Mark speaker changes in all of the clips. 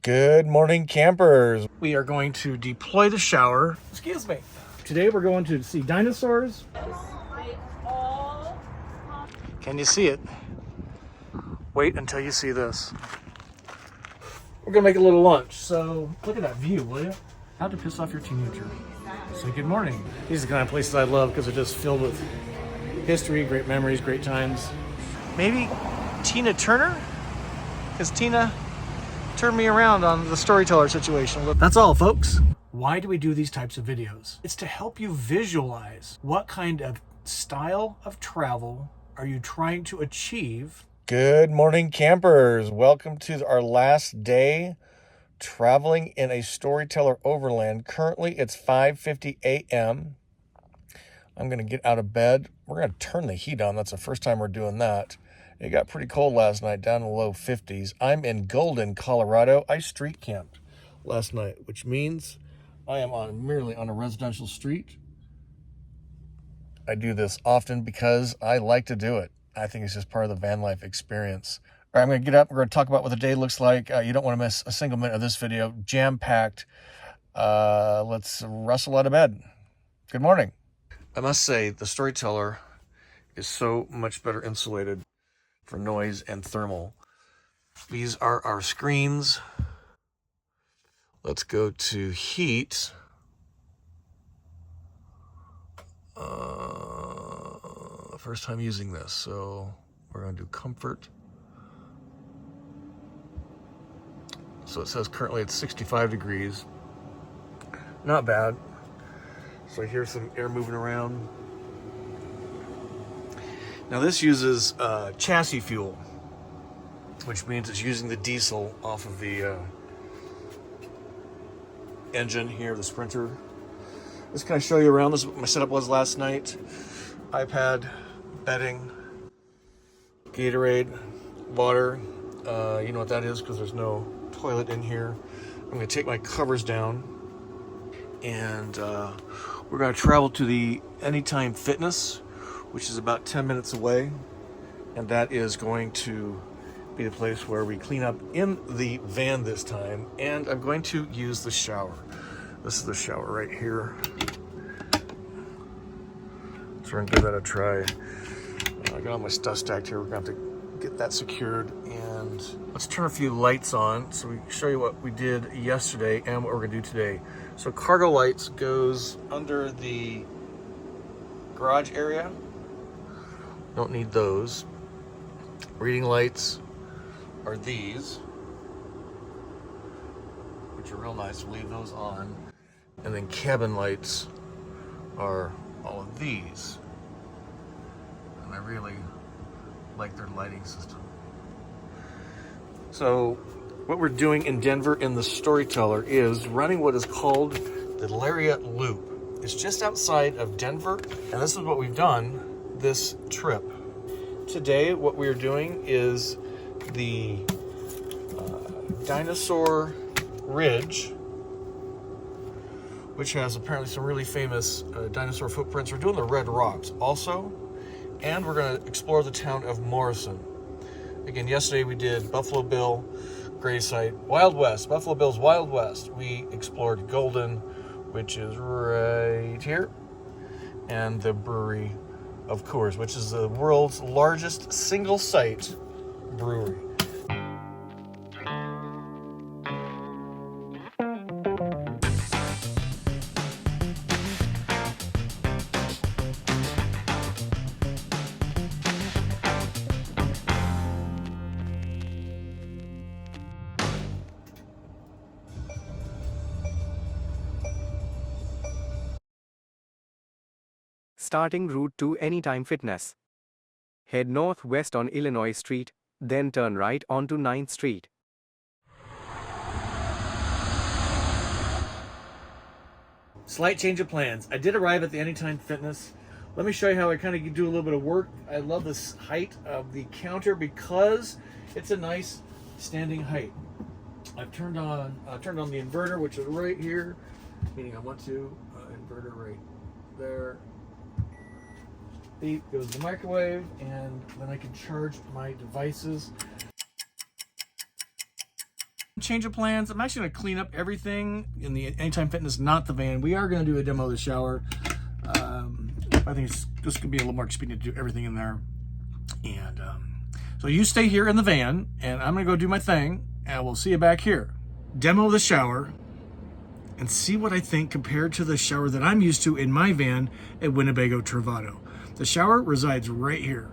Speaker 1: Good morning, campers. We are going to deploy the shower. Excuse me. Today we're going to see dinosaurs. Can you see it? Wait until you see this. We're gonna make a little lunch. So look at that view, will you? How to piss off your teenager. Say good morning. These are the kind of places I love because they're just filled with history, great memories, great times. Maybe Tina Turner? Because Tina turned me around on the storyteller situation. That's all, folks. Why do we do these types of videos? It's to help you visualize what kind of style of travel are you trying to achieve. Good morning, campers. Welcome to our last day traveling in a Storyteller Overland. Currently, it's 5:50 a.m. I'm going to get out of bed. We're going to turn the heat on. That's the first time we're doing that. It got pretty cold last night, down in the low 50s. I'm in Golden, Colorado. I street camped last night, which means I am merely on a residential street. I do this often because I like to do it. I think it's just part of the van life experience. All right, I'm going to get up. We're going to talk about what the day looks like. You don't want to miss a single minute of this video. Jam-packed. Let's rustle out of bed. Good morning. I must say, the Storyteller is so much better insulated for noise and thermal. These are our screens. Let's go to heat. First time using this, so we're going to do comfort. So it says currently it's 65 degrees. Not bad. So here's some air moving around. Now this uses chassis fuel, which means it's using the diesel off of the engine here, the Sprinter. Just kind of show you around. This is what my setup was last night. iPad, bedding, Gatorade, water. You know what that is because there's no toilet in here. I'm going to take my covers down and we're going to travel to the Anytime Fitness, which is about 10 minutes away. And that is going to be the place where we clean up in the van this time. And I'm going to use the shower. This is the shower right here. So we're gonna give that a try. I got all my stuff stacked here. We're gonna have to get that secured. And let's turn a few lights on so we can show you what we did yesterday and what we're gonna do today. So cargo lights goes under the garage area. Don't need those. Reading lights are these, which are real nice. We'll leave those on. And then cabin lights are all of these. And I really like their lighting system. So what we're doing in Denver in the Storyteller is running what is called the Lariat Loop. It's just outside of Denver, and this is what we've done this trip. Today, what we're doing is the Dinosaur Ridge, which has apparently some really famous dinosaur footprints. We're doing the Red Rocks also, and we're going to explore the town of Morrison. Again, yesterday we did Buffalo Bill, Gray Site, Wild West, Buffalo Bill's Wild West. We explored Golden, which is right here, and the Brewery, of course, which is the world's largest single-site brewery.
Speaker 2: Starting route to Anytime Fitness. Head northwest on Illinois Street, then turn right onto 9th Street.
Speaker 1: Slight change of plans. I did arrive at the Anytime Fitness. Let me show you how I kind of do a little bit of work. I love this height of the counter because it's a nice standing height. I've turned on the inverter, which is right here, meaning I want to inverter right there. Beep goes the microwave, and then I can charge my devices. Change of plans. I'm actually going to clean up everything in the Anytime Fitness, not the van. We are going to do a demo of the shower. I think it's just going to be a little more expedient to do everything in there. And so you stay here in the van, and I'm going to go do my thing, and we'll see you back here. Demo the shower, and see what I think compared to the shower that I'm used to in my van at Winnebago Travato. The shower resides right here.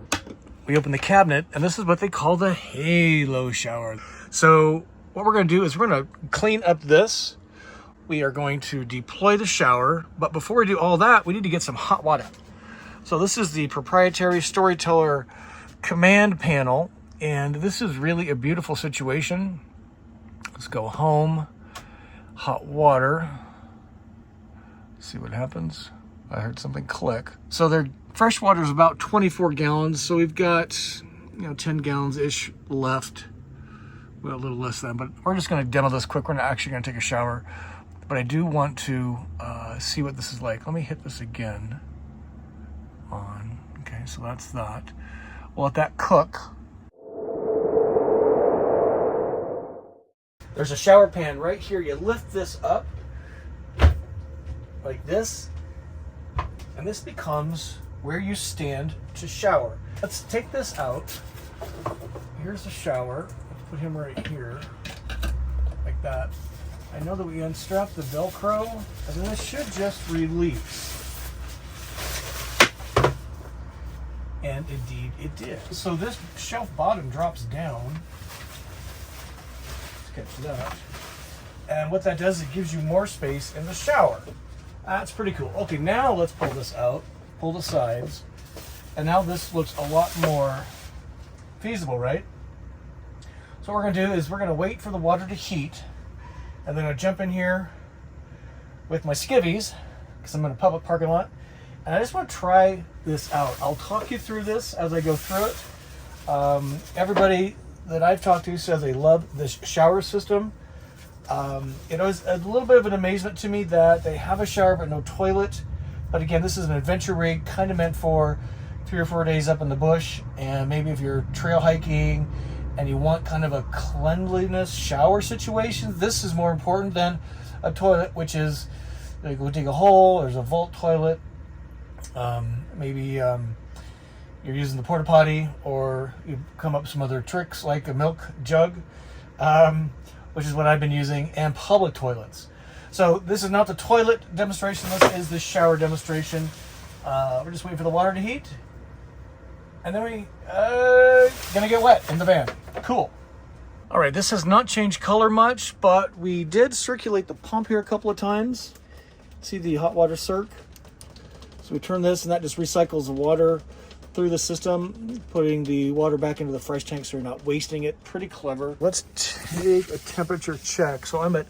Speaker 1: We open the cabinet, and this is what they call the halo shower. So what we're going to do is we're going to clean up this. We are going to deploy the shower, but before we do all that, we need to get some hot water. So this is the proprietary Storyteller command panel, and this is really a beautiful situation. Let's go home, hot water. See what happens. I heard something click. So their fresh water is about 24 gallons. So we've got, 10 gallons-ish left. Well, a little less than, but we're just gonna demo this quick. We're not actually gonna take a shower, but I do want to see what this is like. Let me hit this again. On, okay, so that's that. We'll let that cook. There's a shower pan right here. You lift this up like this, and this becomes where you stand to shower. Let's take this out. Here's the shower. Let's put him right here, like that. I know that we unstrap the Velcro, and then this should just release. And indeed it did. So this shelf bottom drops down. Let's catch that. And what that does, it gives you more space in the shower. That's pretty cool. Okay, now let's pull this out, pull the sides, and now this looks a lot more feasible, right? So what we're gonna do is we're gonna wait for the water to heat, and then I'll jump in here with my skivvies, because I'm in a public parking lot, and I just want to try this out. I'll talk you through this as I go through it. Everybody that I've talked to says they love this shower system. It was a little bit of an amazement to me that they have a shower but no toilet. But again, this is an adventure rig, kind of meant for 3 or 4 days up in the bush, and maybe if you're trail hiking and you want kind of a cleanliness shower situation, this is more important than a toilet, which is, you go dig a hole, there's a vault toilet. Maybe you're using the porta potty, or you come up with some other tricks like a milk jug, which is what I've been using, and public toilets. So this is not the toilet demonstration, this is the shower demonstration. We're just waiting for the water to heat, and then we gonna get wet in the van. Cool. All right, this has not changed color much, but we did circulate the pump here a couple of times. See the hot water circ? So we turn this, and that just recycles the water through the system, putting the water back into the fresh tank so you're not wasting it. Pretty clever. Let's take a temperature check. So I'm at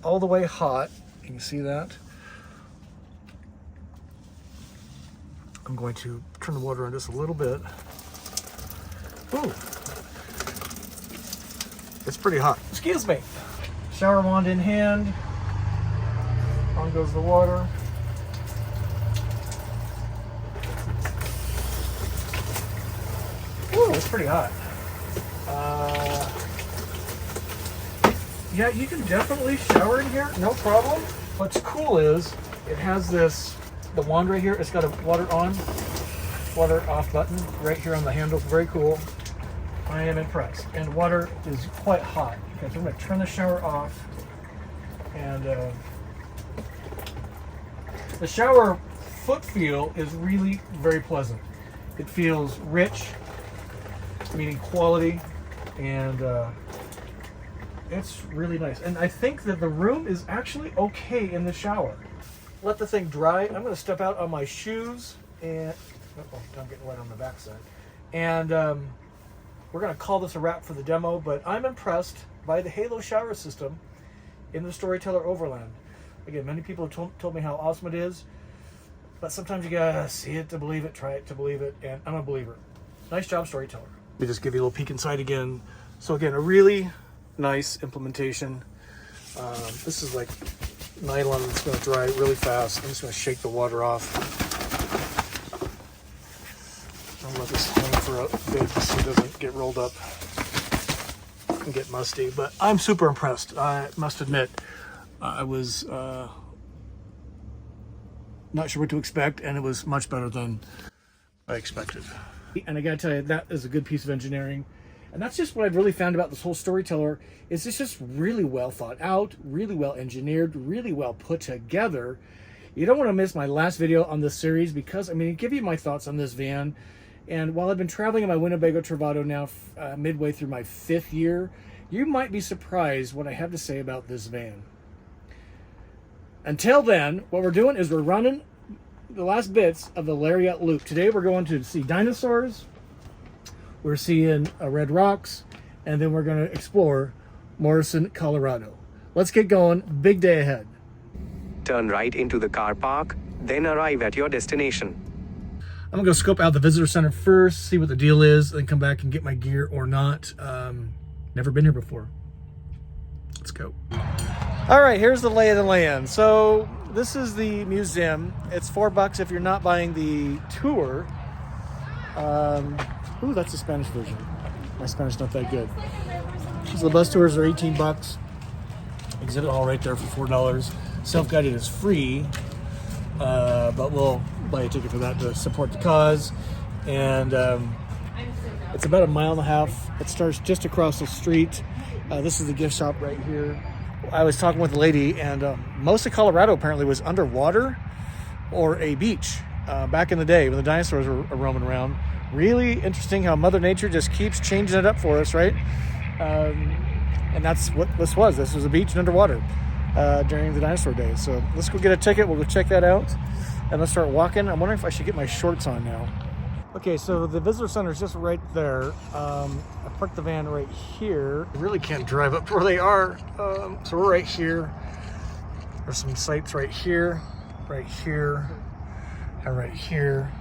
Speaker 1: all the way hot. Can you see that? I'm going to turn the water on just a little bit. Ooh. It's pretty hot. Excuse me. Shower wand in hand. On goes the water. Ooh, it's pretty hot. Yeah, you can definitely shower in here, no problem. What's cool is it has this, the wand right here, it's got a water on, water off button right here on the handle. Very cool. I am impressed. And water is quite hot. Okay, so I'm going to turn the shower off. And the shower foot feel is really very pleasant. It feels rich, meaning quality, and it's really nice. And I think that the room is actually okay in the shower. Let the thing dry. I'm going to step out on my shoes, and I'm getting wet on the backside. And we're going to call this a wrap for the demo, but I'm impressed by the Halo shower system in the Storyteller Overland. Again, many people have told me how awesome it is, but sometimes you gotta see it to believe it, try it to believe it, and I'm a believer. Nice job, Storyteller. Let me just give you a little peek inside again. So again, a really nice implementation. This is like nylon that's going to dry really fast. I'm just going to shake the water off. I'll let this hang for a bit so it doesn't get rolled up. and get musty, but I'm super impressed. I must admit, I was not sure what to expect, and it was much better than I expected. And I gotta tell you, that is a good piece of engineering. And that's just what I've really found about this whole Storyteller, is it's just really well thought out, really well engineered, really well put together. You don't want to miss my last video on this series, because I'm going to give you my thoughts on this van. And while I've been traveling in my Winnebago Travato now midway through my 5th year, you might be surprised what I have to say about this van. Until then, what we're doing is we're running the last bits of the Lariat Loop. Today we're going to see dinosaurs, we're seeing Red Rocks, and then we're going to explore Morrison, Colorado. Let's get going. Big day ahead.
Speaker 2: Turn right into the car park, then arrive at your destination.
Speaker 1: I'm gonna go scope out the visitor center first, see what the deal is, then come back and get my gear or not. Never been here before. Let's go. All right, here's the lay of the land. So this is the museum. It's $4 if you're not buying the tour. Ooh, that's the Spanish version. My Spanish is not that good. So the bus tours are $18. Exhibit hall right there for $4. Self-guided is free, but we'll buy a ticket for that to support the cause. And it's about 1.5 miles. It starts just across the street. This is the gift shop right here. I was talking with a lady, and most of Colorado apparently was underwater or a beach back in the day when the dinosaurs were roaming around. Really interesting how Mother Nature just keeps changing it up for us, right? And that's what this was. This was a beach and underwater during the dinosaur days. So let's go get a ticket. We'll go check that out. And let's start walking. I'm wondering if I should get my shorts on now. Okay, so the visitor center is just right there. I parked the van right here. I really can't drive up to where they are. So we're right here. There's some sites right here, and right here.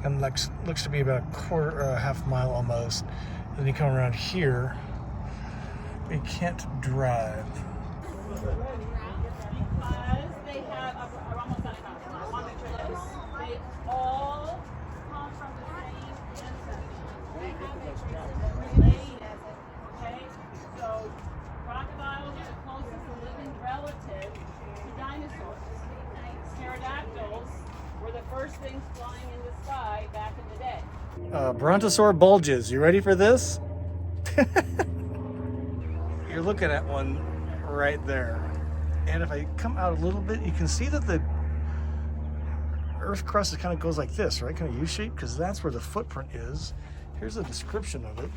Speaker 1: And looks to be about a half mile almost. And then you come around here. We can't drive.
Speaker 3: First things flying in the sky back in the day.
Speaker 1: Brontosaur bulges. You ready for this? You're looking at one right there. And if I come out a little bit, you can see that the earth crust kind of goes like this, right? Kind of U-shaped, because that's where the footprint is. Here's a description of it.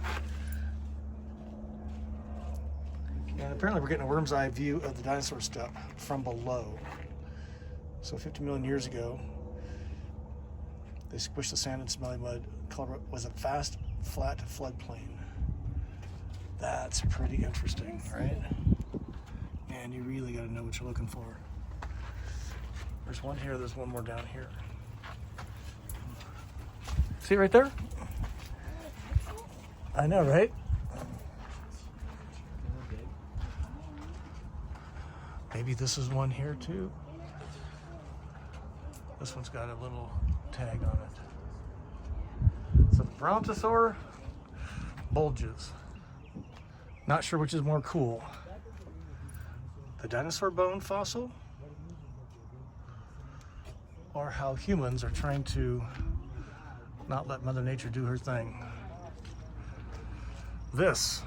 Speaker 1: And apparently we're getting a worm's eye view of the dinosaur step from below. So 50 million years ago, they squished the sand and smelly mud. Colorado was a vast, flat floodplain. That's pretty interesting, right? And you really got to know what you're looking for. There's one here, there's one more down here. See it right there? I know, right? Maybe this is one here too. This one's got a little tag on it. So the Brontosaur bulges. Not sure which is more cool. The dinosaur bone fossil, or how humans are trying to not let Mother Nature do her thing. This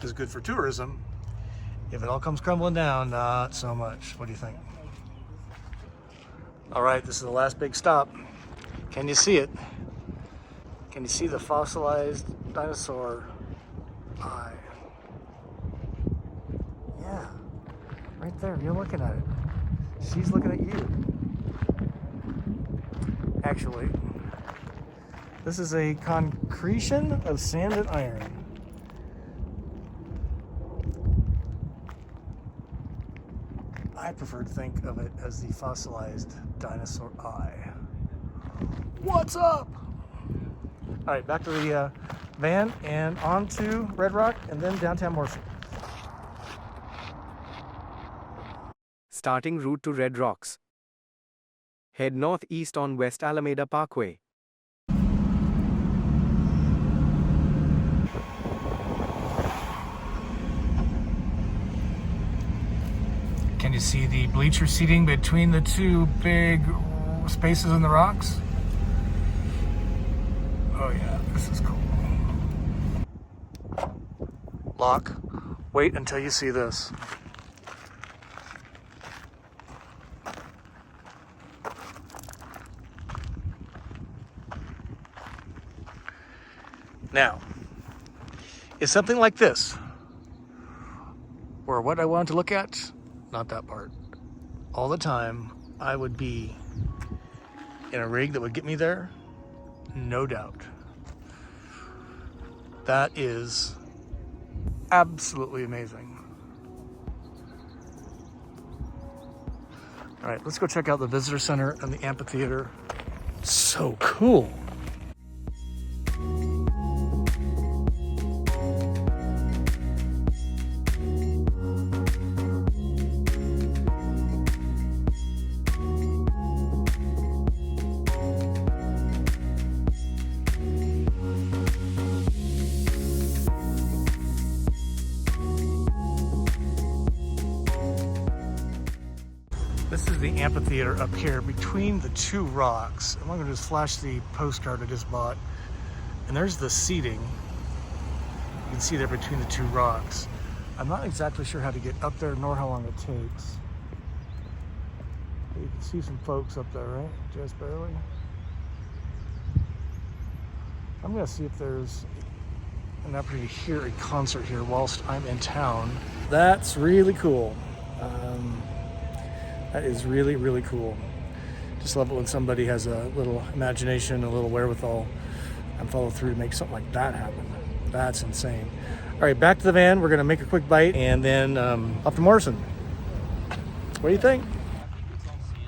Speaker 1: is good for tourism. If it all comes crumbling down, not so much. What do you think? All right, this is the last big stop. Can you see it? Can you see the fossilized dinosaur eye? Yeah, right there, you're looking at it. She's looking at you. Actually, this is a concretion of sand and iron. I prefer to think of it as the fossilized dinosaur eye. What's up? All right, back to the van and on to Red Rock and then downtown Morrison.
Speaker 2: Starting route to Red Rocks. Head northeast on West Alameda Parkway.
Speaker 1: You see the bleacher seating between the two big spaces in the rocks? Oh yeah, this is cool. Lock, wait until you see this. Now, it's something like this, where what I wanted to look at, not that part. All the time, I would be in a rig that would get me there, no doubt. That is absolutely amazing. All right, let's go check out the visitor center and the amphitheater. So cool. This is the amphitheater up here between the two rocks. And what I'm going to do is flash the postcard I just bought. And there's the seating. You can see there between the two rocks. I'm not exactly sure how to get up there nor how long it takes. You can see some folks up there, right? Just barely. I'm going to see if there's an opportunity to hear a concert here whilst I'm in town. That's really cool. That is really, really cool. Just love it when somebody has a little imagination, a little wherewithal, and follow through to make something like that happen. That's insane. All right, back to the van. We're gonna make a quick bite and then off to Morrison. What do you think?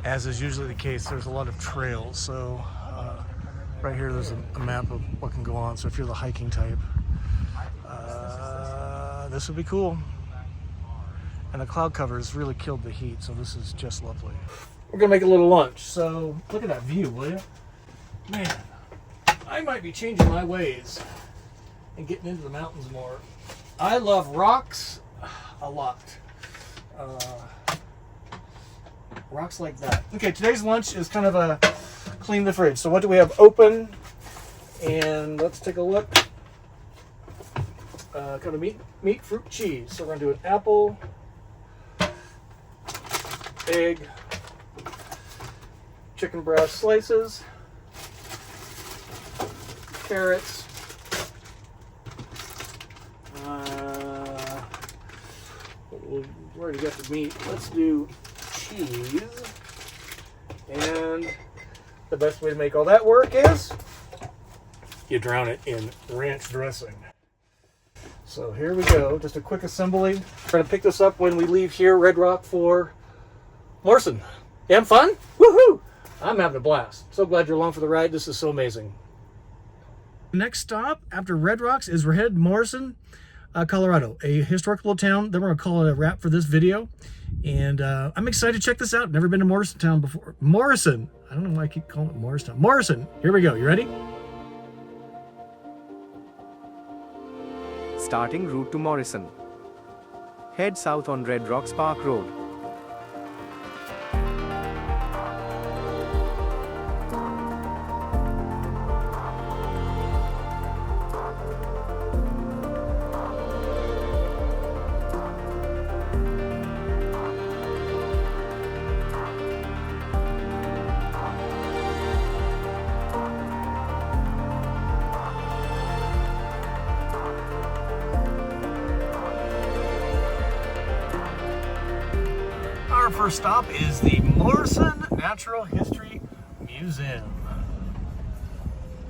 Speaker 1: As is usually the case, there's a lot of trails. So right here, there's a map of what can go on. So if you're the hiking type, this would be cool. And the cloud cover has really killed the heat, so this is just lovely. We're gonna make a little lunch, so look at that view, will you? Man, I might be changing my ways and getting into the mountains more. I love rocks a lot. Rocks like that. Okay, today's lunch is kind of a clean the fridge. So what do we have open? And let's take a look. Kind of meat, fruit, cheese. So we're gonna do an apple, egg, chicken breast slices, carrots, we already got the meat. Let's do cheese. And the best way to make all that work is you drown it in ranch dressing. So here we go, just a quick assembly. We're gonna pick this up when we leave here, Red Rock, for Morrison. You having fun? Woohoo! I'm having a blast. So glad you're along for the ride. This is so amazing. Next stop after Red Rocks is we're headed to Morrison, Colorado, a historical town. Then we're gonna call it a wrap for this video. And I'm excited to check this out. Never been to Morrison town before. Morrison. I don't know why I keep calling it Morrison. Morrison. Here we go. You ready?
Speaker 2: Starting route to Morrison. Head south on Red Rocks Park Road.
Speaker 1: Our first stop is the Morrison Natural History Museum.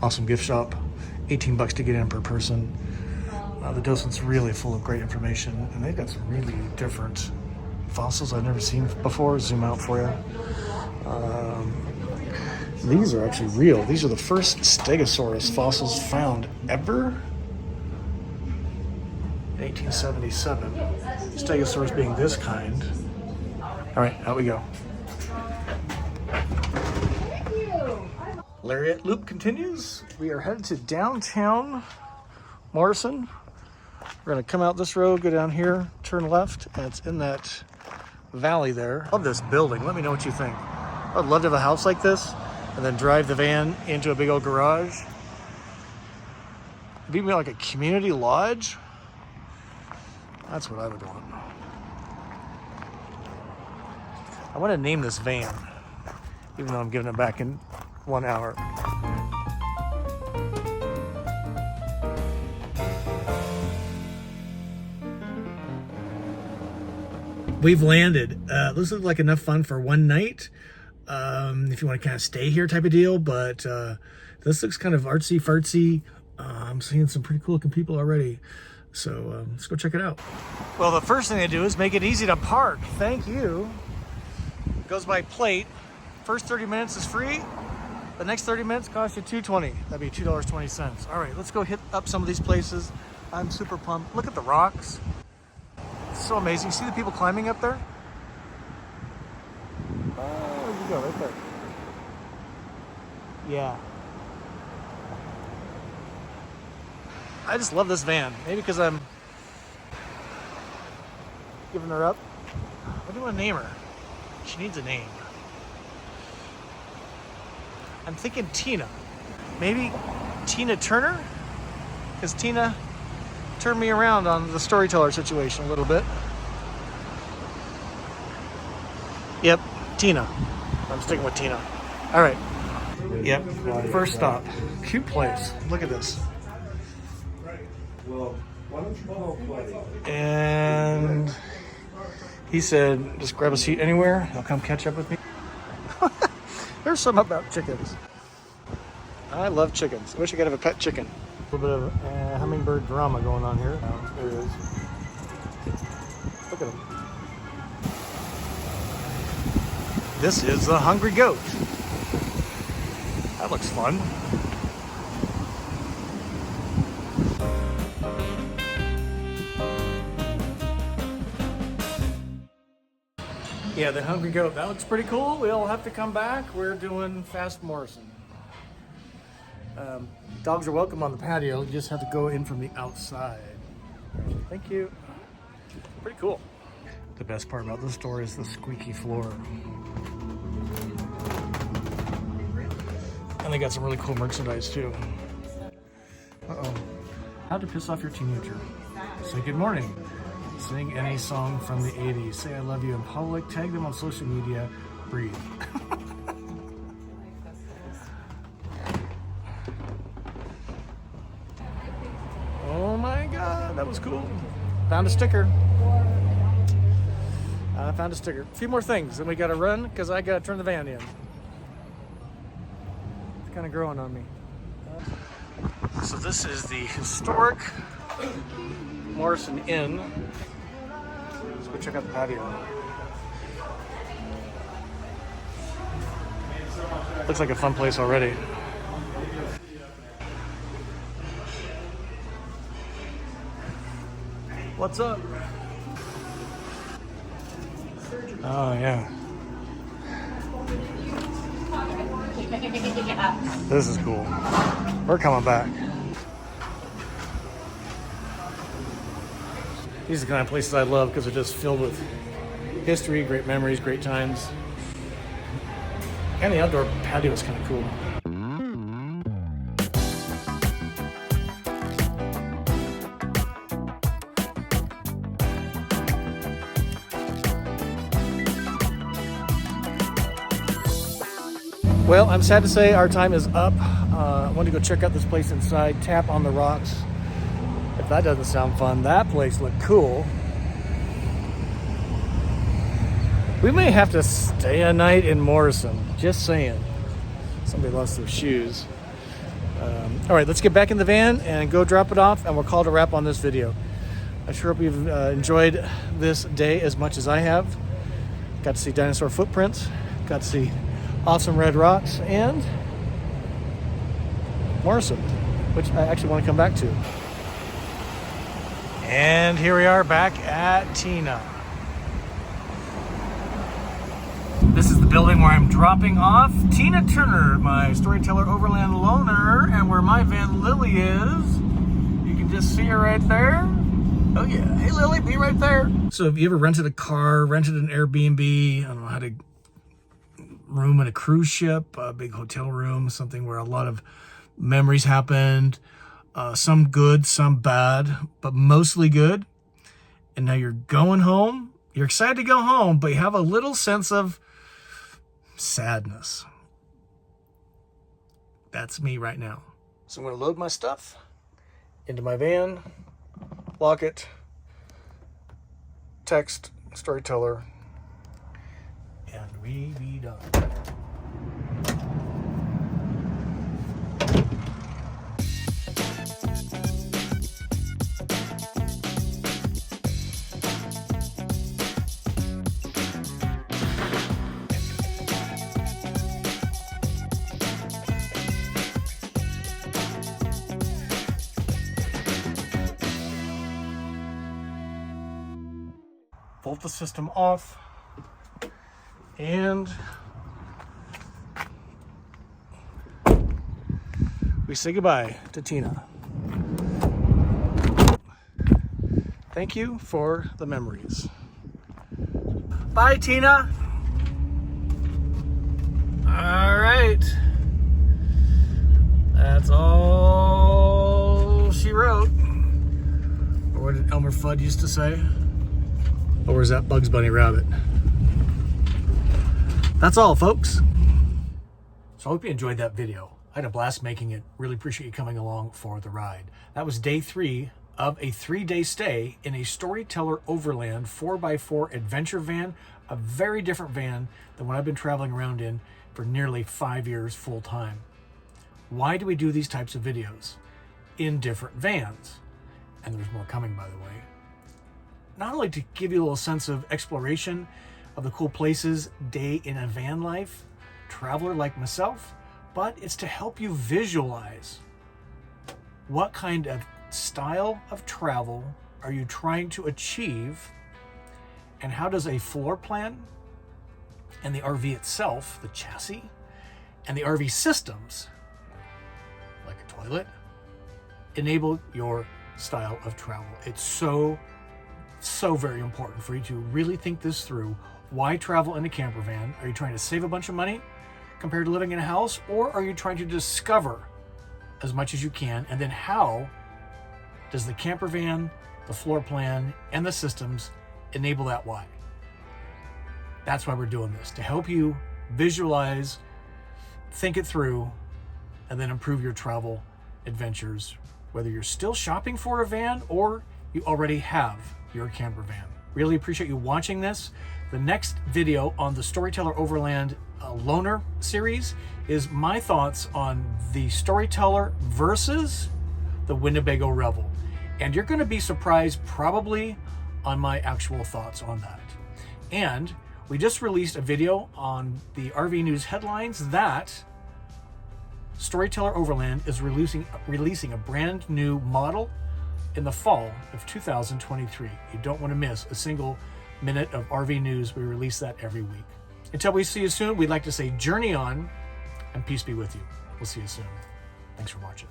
Speaker 1: Awesome gift shop, 18 bucks to get in per person. The docent's really full of great information, and they've got some really different fossils I've never seen before. Zoom out for you. These are actually real. These are the first Stegosaurus fossils found ever. In 1877. Stegosaurus being this kind. All right, out we go. Lariat Loop continues. We are headed to downtown Morrison. We're gonna come out this road, go down here, turn left, and it's in that valley there. Love this building. Let me know what you think. I'd love to have a house like this and then drive the van into a big old garage. It'd be like a community lodge. That's what I would want. I want to name this van, even though I'm giving it back in 1 hour. We've landed. This looks like enough fun for one night. If you want to kind of stay here type of deal, but this looks kind of artsy fartsy. I'm seeing some pretty cool looking people already. So let's go check it out. Well, the first thing they do is make it easy to park. Thank you. It goes by plate. First 30 minutes is free. The next 30 minutes costs you $2.20. That'd be $2.20. All right, let's go hit up some of these places. I'm super pumped. Look at the rocks. It's so amazing. See the people climbing up there? Oh, there you go, right there. Yeah. I just love this van. Maybe because I'm giving her up. What do I want to name her? She needs a name. I'm thinking Tina. Maybe Tina Turner? Because Tina turned me around on the Storyteller situation a little bit. Yep, Tina. I'm sticking with Tina. All right. Yep, first stop. Cute place. Look at this. And he said, just grab a seat anywhere. He'll come catch up with me. There's something about chickens. I love chickens. I wish I could have a pet chicken. A little bit of hummingbird drama going on here. There it is. Look at him. This is the Hungry Goat. That looks fun. Yeah, the Hungry Goat. That looks pretty cool. We'll have to come back. We're doing Fast Morrison. Dogs are welcome on the patio. You just have to go in from the outside. Thank you. Pretty cool. The best part about this store is the squeaky floor. And they got some really cool merchandise too. Uh-oh. How to piss off your teenager. Say good morning. Sing any song from the 80s. Say I love you in public. Tag them on social media. Breathe. Oh my God, that was cool. Found a sticker. I found a sticker. A few more things, and we gotta run because I gotta turn the van in. It's kind of growing on me. So this is the historic Morrison Inn. Let's go check out the patio. Looks like a fun place already. What's up? Oh yeah. This is cool. We're coming back. These are the kind of places I love because they're just filled with history, great memories, great times. And the outdoor patio is kind of cool. Well, I'm sad to say our time is up. I want to go check out this place inside, Tap on the Rocks. If that doesn't sound fun, that place looked cool. We may have to stay a night in Morrison, just saying. Somebody lost their shoes. All right, let's get back in the van and go drop it off, and we'll call it a wrap on this video. I sure hope you've enjoyed this day as much as I have. Got to see dinosaur footprints, got to see awesome red rocks, and Morrison, which I actually want to come back to. And here we are back at Tina. This is the building where I'm dropping off Tina Turner, my Storyteller Overland loaner, and where my van Lily is. You can just see her right there. Oh yeah, hey Lily, be right there. So have you ever rented a car, rented an Airbnb, I don't know, had a room in a cruise ship, a big hotel room, something where a lot of memories happened, some good, some bad, but mostly good. And now you're going home, you're excited to go home, but you have a little sense of sadness. That's me right now. So I'm gonna load my stuff into my van, lock it, text Storyteller, and we be done. Bolt the system off, and we say goodbye to Tina. Thank you for the memories. Bye, Tina. All right. That's all she wrote. Or what did Elmer Fudd used to say? Or is that Bugs Bunny Rabbit? That's all, folks. So I hope you enjoyed that video. I had a blast making it. Really appreciate you coming along for the ride. That was day 3 of a 3-day stay in a Storyteller Overland 4x4 adventure van, a very different van than what I've been traveling around in for nearly 5 years full time. Why do we do these types of videos in different vans? And there's more coming, by the way. Not only to give you a little sense of exploration of the cool places, day in a van life, traveler like myself, but it's to help you visualize what kind of style of travel are you trying to achieve, and how does a floor plan and the RV itself, the chassis, and the RV systems, like a toilet, enable your style of travel. It's so very important for you to really think this through. Why travel in a camper van? Are you trying to save a bunch of money compared to living in a house, or are you trying to discover as much as you can? And then how does the camper van, the floor plan, and the systems enable that why? That's why we're doing this, to help you visualize, think it through, and then improve your travel adventures, whether you're still shopping for a van or you already have your camper van. Really appreciate you watching this. The next video on the Storyteller Overland Loaner series is my thoughts on the Storyteller versus the Winnebago Rebel. And you're going to be surprised probably on my actual thoughts on that. And we just released a video on the RV News headlines that Storyteller Overland is releasing a brand new model in the fall of 2023. You don't want to miss a single minute of RV news. We release that every week. Until we see you soon, we'd like to say journey on, and peace be with you. We'll see you soon. Thanks for watching.